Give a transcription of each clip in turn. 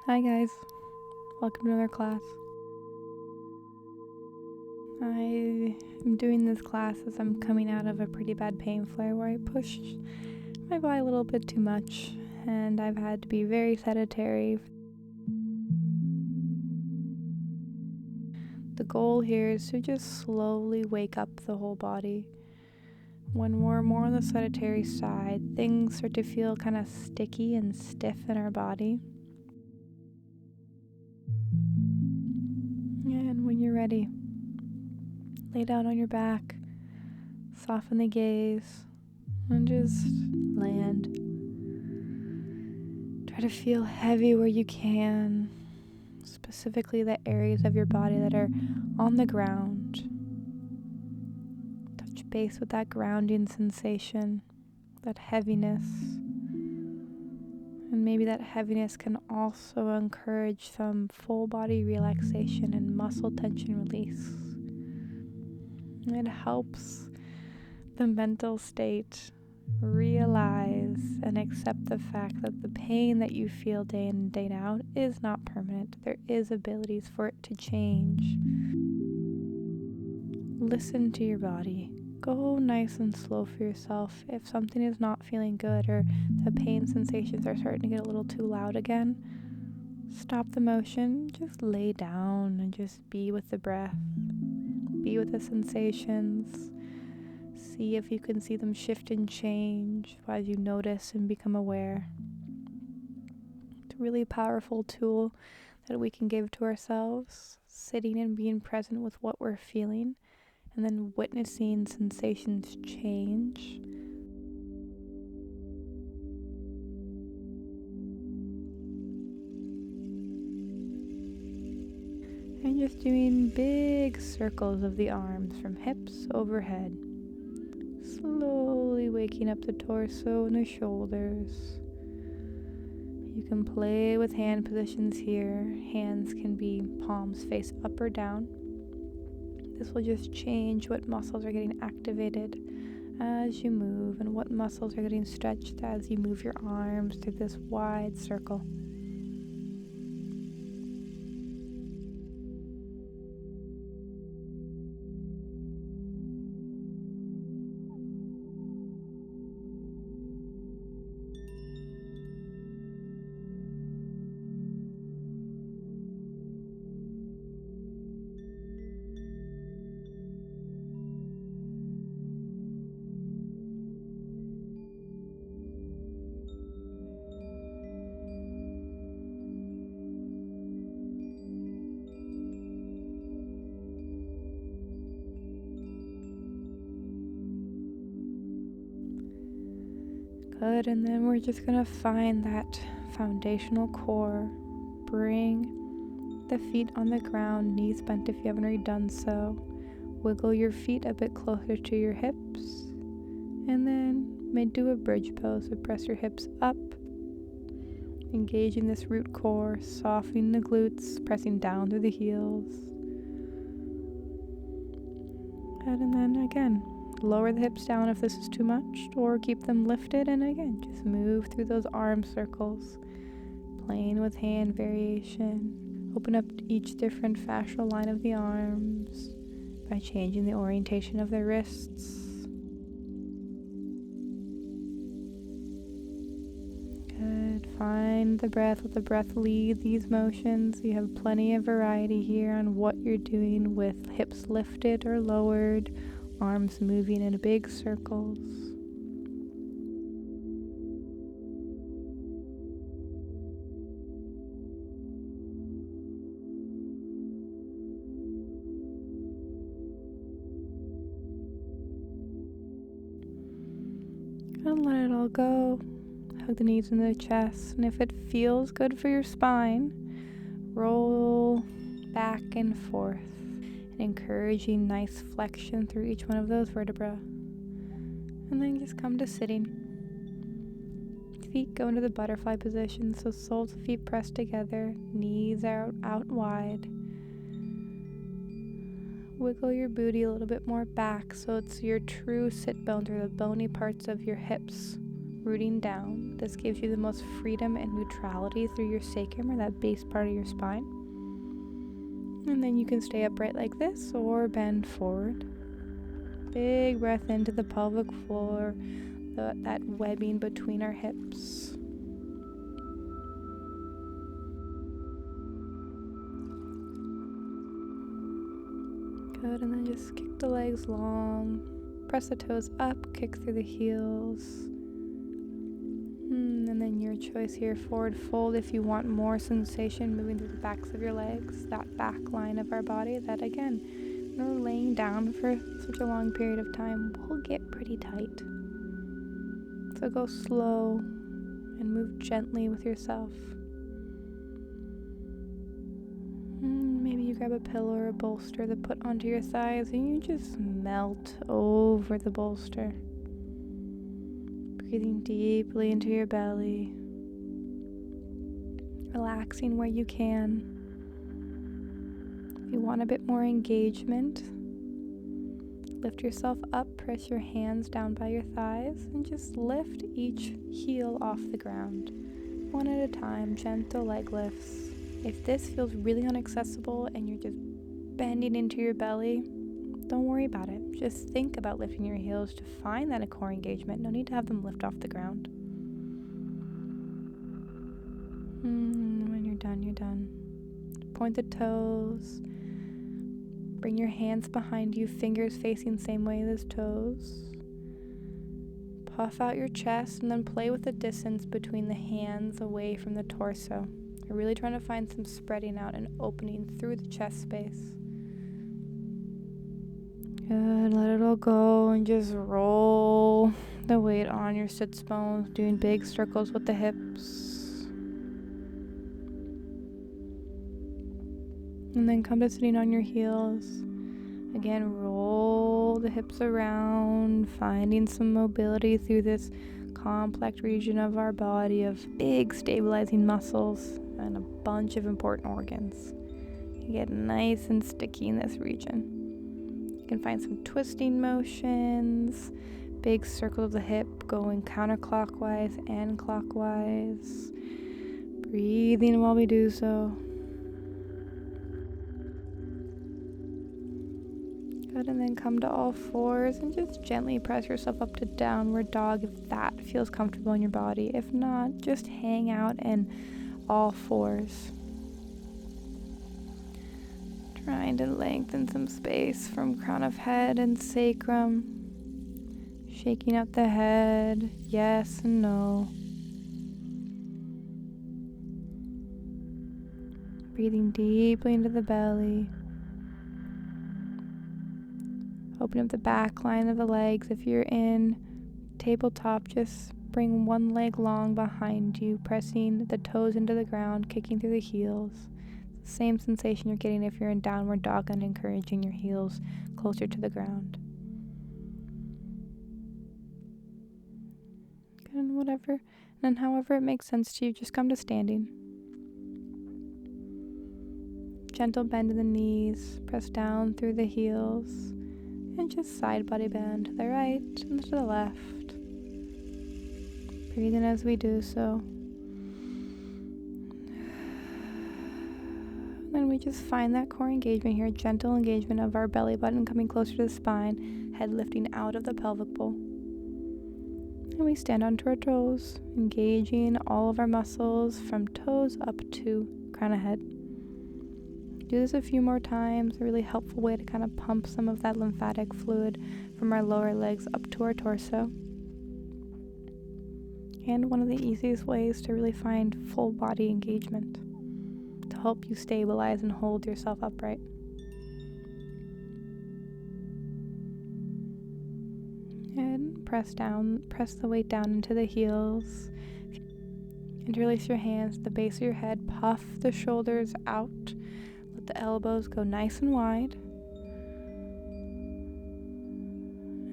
Hi guys, welcome to another class. I am doing this class as I'm coming out of a pretty bad pain flare where I pushed my body a little bit too much and I've had to be very sedentary. The goal here is to just slowly wake up the whole body. When we're more on the sedentary side, things start to feel kind of sticky and stiff in our body. And when you're ready, lay down on your back, soften the gaze, and just land. Try to feel heavy where you can, specifically the areas of your body that are on the ground. Touch base with that grounding sensation, that heaviness. And maybe that heaviness can also encourage some full body relaxation and muscle tension release. It helps the mental state realize and accept the fact that the pain that you feel day in and day out is not permanent. There is abilities for it to change. Listen to your body. Go nice and slow for yourself. If something is not feeling good or the pain sensations are starting to get a little too loud again, stop the motion, just lay down and just be with the breath. Be with the sensations. See if you can see them shift and change as you notice and become aware. It's a really powerful tool that we can give to ourselves, sitting and being present with what we're feeling, and then witnessing sensations change. And just doing big circles of the arms from hips overhead. Slowly waking up the torso and the shoulders. You can play with hand positions here. Hands can be palms face up or down. This will just change what muscles are getting activated as you move and what muscles are getting stretched as you move your arms through this wide circle. Good, and then we're just gonna find that foundational core. Bring the feet on the ground, knees bent if you haven't already done so. Wiggle your feet a bit closer to your hips, and then do a bridge pose. So press your hips up, engaging this root core, softening the glutes, pressing down through the heels. Good, and then again, lower the hips down if this is too much, or keep them lifted, and again, just move through those arm circles, playing with hand variation. Open up each different fascial line of the arms by changing the orientation of the wrists. Good. Find the breath. Let the breath lead these motions. You have plenty of variety here on what you're doing with hips lifted or lowered, arms moving in big circles. And let it all go. Hug the knees into the chest, and if it feels good for your spine, roll back and forth, and encouraging nice flexion through each one of those vertebrae. And then just come to sitting. Feet go into the butterfly position, so soles of feet pressed together, knees are out wide. Wiggle your booty a little bit more back so it's your true sit bones or the bony parts of your hips rooting down. This gives you the most freedom and neutrality through your sacrum, or that base part of your spine. And then you can stay upright like this or bend forward. Big breath into the pelvic floor, that webbing between our hips. Good, and then just kick the legs long. Press the toes up, kick through the heels. And then your choice here, forward fold if you want more sensation moving through the backs of your legs, that back line of our body that, again, when we're laying down for such a long period of time, will get pretty tight. So go slow and move gently with yourself. Maybe you grab a pillow or a bolster to put onto your thighs and you just melt over the bolster. Breathing deeply into your belly. Relaxing where you can. If you want a bit more engagement, lift yourself up, press your hands down by your thighs, and just lift each heel off the ground. One at a time, gentle leg lifts. If this feels really inaccessible and you're just bending into your belly, don't worry about it. Just think about lifting your heels to find that core engagement. No need to have them lift off the ground. When you're done, you're done. Point the toes. Bring your hands behind you, fingers facing same way as toes. Puff out your chest and then play with the distance between the hands away from the torso. You're really trying to find some spreading out and opening through the chest space. Good, let it all go and just roll the weight on your sits bones, doing big circles with the hips. And then come to sitting on your heels. Again, roll the hips around, finding some mobility through this complex region of our body of big stabilizing muscles and a bunch of important organs. You get nice and sticky in this region. You can find some twisting motions, big circle of the hip going counterclockwise and clockwise. Breathing while we do so. Good, and then come to all fours and just gently press yourself up to downward dog if that feels comfortable in your body. If not, just hang out in all fours. Trying to lengthen some space from crown of head and sacrum. Shaking out the head, yes and no. Breathing deeply into the belly. Open up the back line of the legs. If you're in tabletop, just bring one leg long behind you, pressing the toes into the ground, kicking through the heels. Same sensation you're getting if you're in downward dog and encouraging your heels closer to the ground. And then however it makes sense to you, just come to standing. Gentle bend in the knees, press down through the heels, and just side body bend to the right and to the left. Breathe in as we do so. Then we just find that core engagement here, gentle engagement of our belly button coming closer to the spine, head lifting out of the pelvic bowl. And we stand onto our toes, engaging all of our muscles from toes up to crown of head. Do this a few more times, a really helpful way to kind of pump some of that lymphatic fluid from our lower legs up to our torso. And one of the easiest ways to really find full body engagement to help you stabilize and hold yourself upright. And press the weight down into the heels. Interlace your hands at the base of your head, puff the shoulders out. Let the elbows go nice and wide.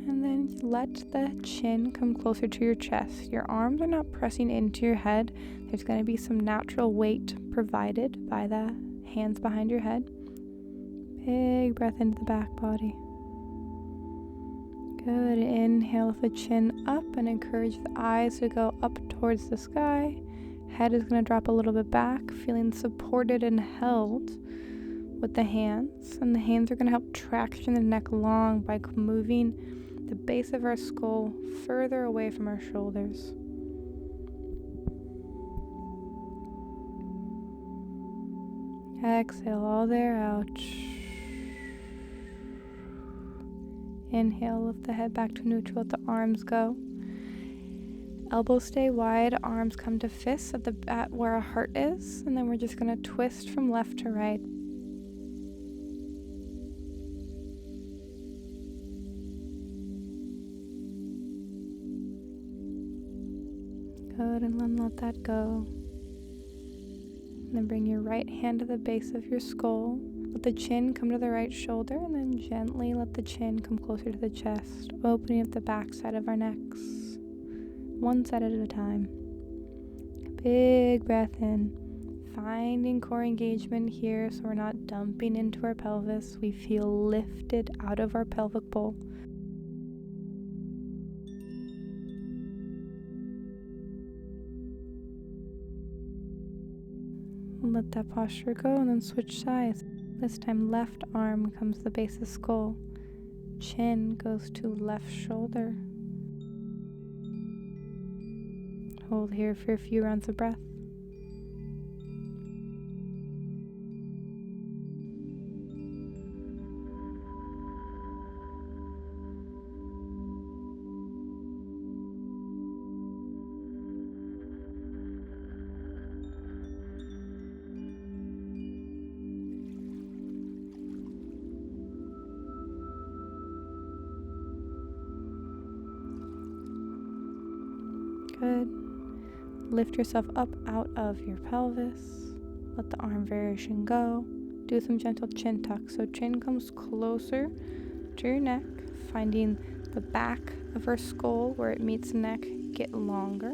And then let the chin come closer to your chest. Your arms are not pressing into your head. There's going to be some natural weight provided by the hands behind your head. Big breath into the back body. Good. Inhale with the chin up and encourage the eyes to go up towards the sky. Head is going to drop a little bit back, feeling supported and held with the hands. And the hands are going to help traction the neck long by moving the base of our skull further away from our shoulders. Exhale all the air out. Inhale, lift the head back to neutral, let the arms go. Elbows stay wide, arms come to fists at where our heart is, and then we're just going to twist from left to right. Good, and then let that go. And then bring your right hand to the base of your skull. Let the chin come to the right shoulder, and then gently let the chin come closer to the chest, opening up the back side of our necks, one side at a time. Big breath in, finding core engagement here so we're not dumping into our pelvis. We feel lifted out of our pelvic bowl. Let that posture go and then switch sides. This time left arm comes to the base of the skull. Chin goes to left shoulder. Hold here for a few rounds of breath. Good. Lift yourself up out of your pelvis. Let the arm variation go. Do some gentle chin tuck. So chin comes closer to your neck, finding the back of our skull where it meets neck get longer.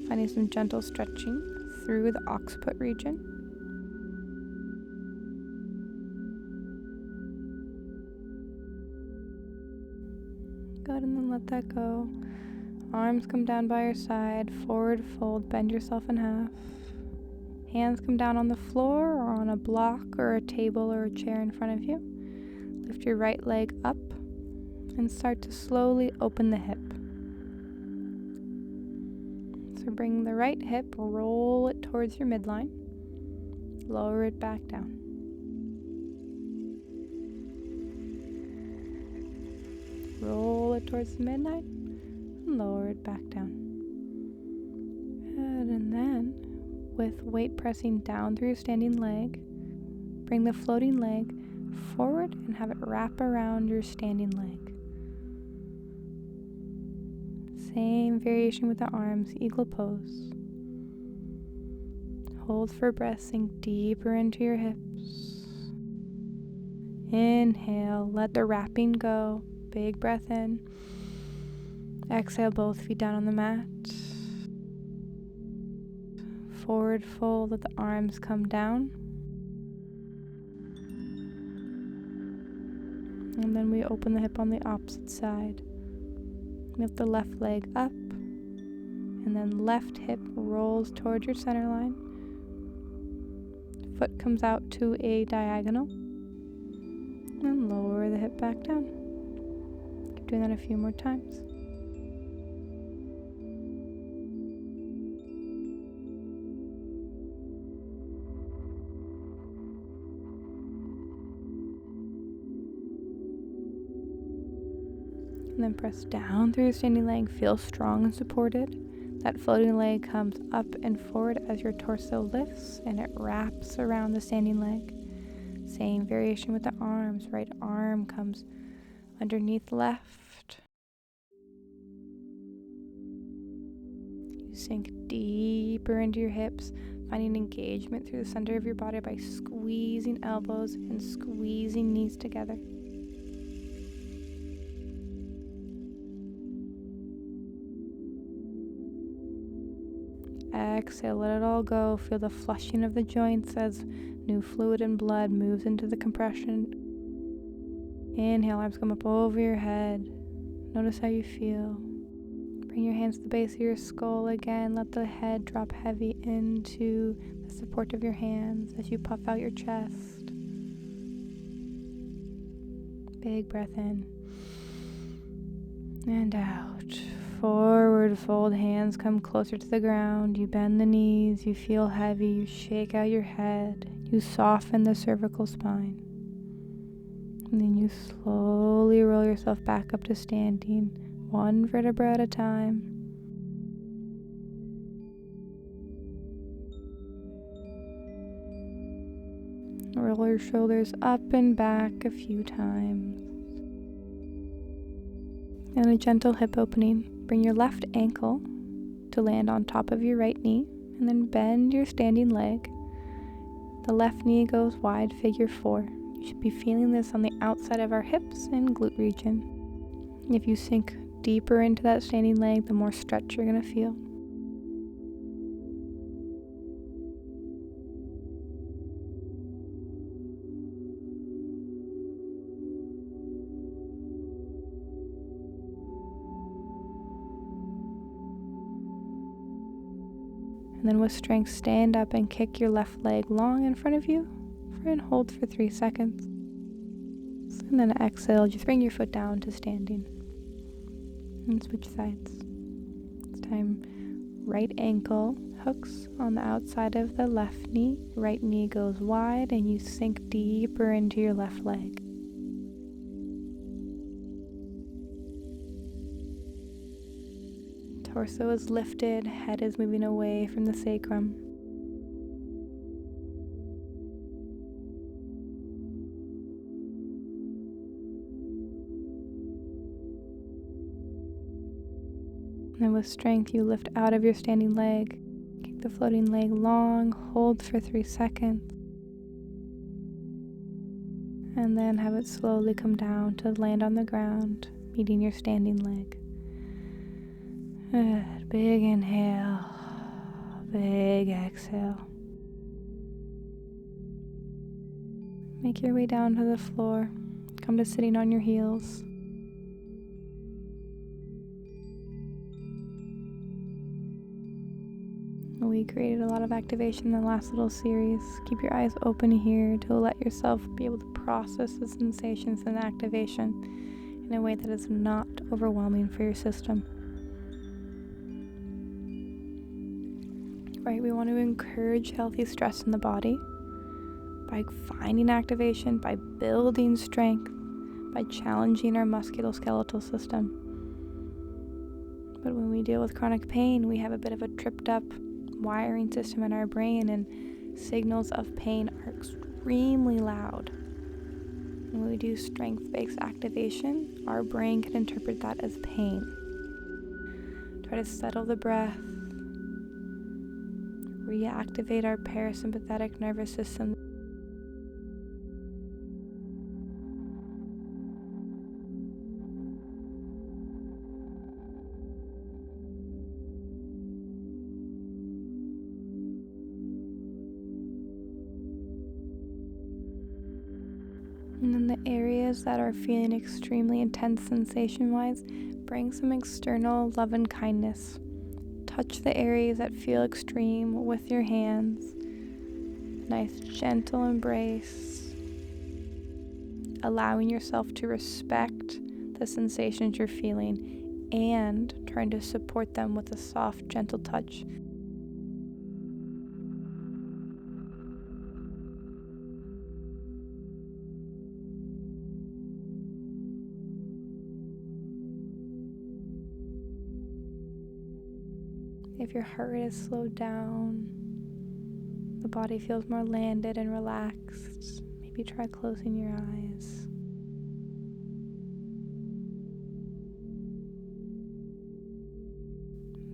Finding some gentle stretching through the occiput region. Good, and then let that go. Arms come down by your side, forward fold, bend yourself in half. Hands come down on the floor or on a block or a table or a chair in front of you. Lift your right leg up and start to slowly open the hip. So bring the right hip, roll it towards your midline, lower it back down. Roll it towards the midline. Lower it back down. Good, and then with weight pressing down through your standing leg, bring the floating leg forward and have it wrap around your standing leg. Same variation with the arms, eagle pose. Hold for breath, sink deeper into your hips. Inhale, let the wrapping go. Big breath in. Exhale, both feet down on the mat. Forward fold, let the arms come down. And then we open the hip on the opposite side. Lift the left leg up. And then left hip rolls towards your center line. Foot comes out to a diagonal. And lower the hip back down. Keep doing that a few more times. And then press down through your standing leg. Feel strong and supported. That floating leg comes up and forward as your torso lifts and it wraps around the standing leg. Same variation with the arms. Right arm comes underneath left. You sink deeper into your hips, finding engagement through the center of your body by squeezing elbows and squeezing knees together. Exhale, let it all go. Feel the flushing of the joints as new fluid and blood moves into the compression. Inhale, arms come up over your head. Notice how you feel. Bring your hands to the base of your skull again. Let the head drop heavy into the support of your hands as you puff out your chest. Big breath in and out. Forward fold, hands come closer to the ground. You bend the knees, you feel heavy, you shake out your head, you soften the cervical spine. And then you slowly roll yourself back up to standing, one vertebra at a time. Roll your shoulders up and back a few times. And a gentle hip opening. Bring your left ankle to land on top of your right knee, and then bend your standing leg. The left knee goes wide, figure 4. You should be feeling this on the outside of our hips and glute region. If you sink deeper into that standing leg, the more stretch you're going to feel. And then with strength, stand up and kick your left leg long in front of you and hold for 3 seconds. And then exhale, just bring your foot down to standing. And switch sides. This time, right ankle hooks on the outside of the left knee. Right knee goes wide and you sink deeper into your left leg. Torso is lifted, head is moving away from the sacrum. And with strength, you lift out of your standing leg. Kick the floating leg long, hold for 3 seconds. And then have it slowly come down to land on the ground, meeting your standing leg. Good. Big inhale, big exhale. Make your way down to the floor. Come to sitting on your heels. We created a lot of activation in the last little series. Keep your eyes open here to let yourself be able to process the sensations and activation in a way that is not overwhelming for your system. Right, we want to encourage healthy stress in the body by finding activation, by building strength, by challenging our musculoskeletal system. But when we deal with chronic pain, we have a bit of a tripped up wiring system in our brain, and signals of pain are extremely loud. When we do strength-based activation, our brain can interpret that as pain. Try to settle the breath, reactivate our parasympathetic nervous system. And then the areas that are feeling extremely intense sensation-wise, bring some external love and kindness. Touch the areas that feel extreme with your hands. Nice gentle embrace. Allowing yourself to respect the sensations you're feeling and trying to support them with a soft, gentle touch. If your heart rate is slowed down, the body feels more landed and relaxed, maybe try closing your eyes.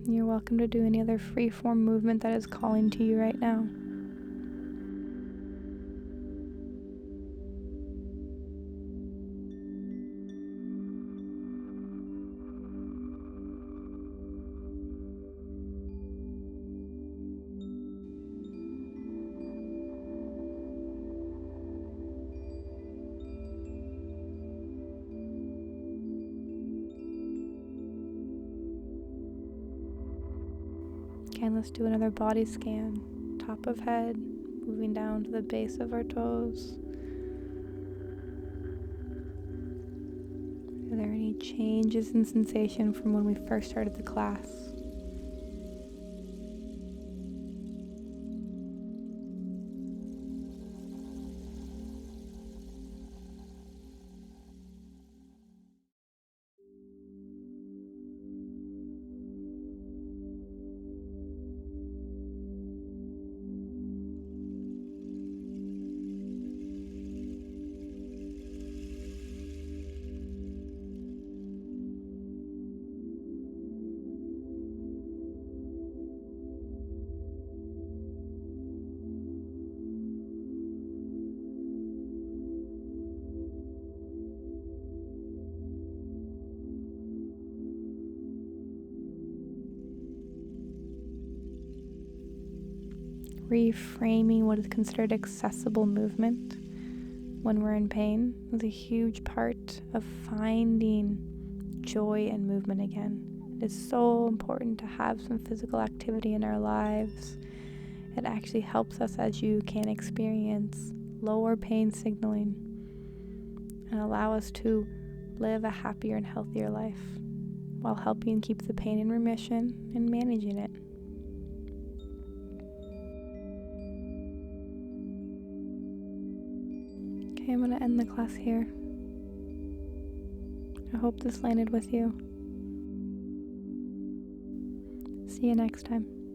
You're welcome to do any other free-form movement that is calling to you right now. And let's do another body scan. Top of head, moving down to the base of our toes. Are there any changes in sensation from when we first started the class? Reframing what is considered accessible movement when we're in pain is a huge part of finding joy in movement again. It is so important to have some physical activity in our lives. It actually helps us, as you can experience, lower pain signaling and allow us to live a happier and healthier life while helping keep the pain in remission and managing it. Okay, I'm going to end the class here. I hope this landed with you. See you next time.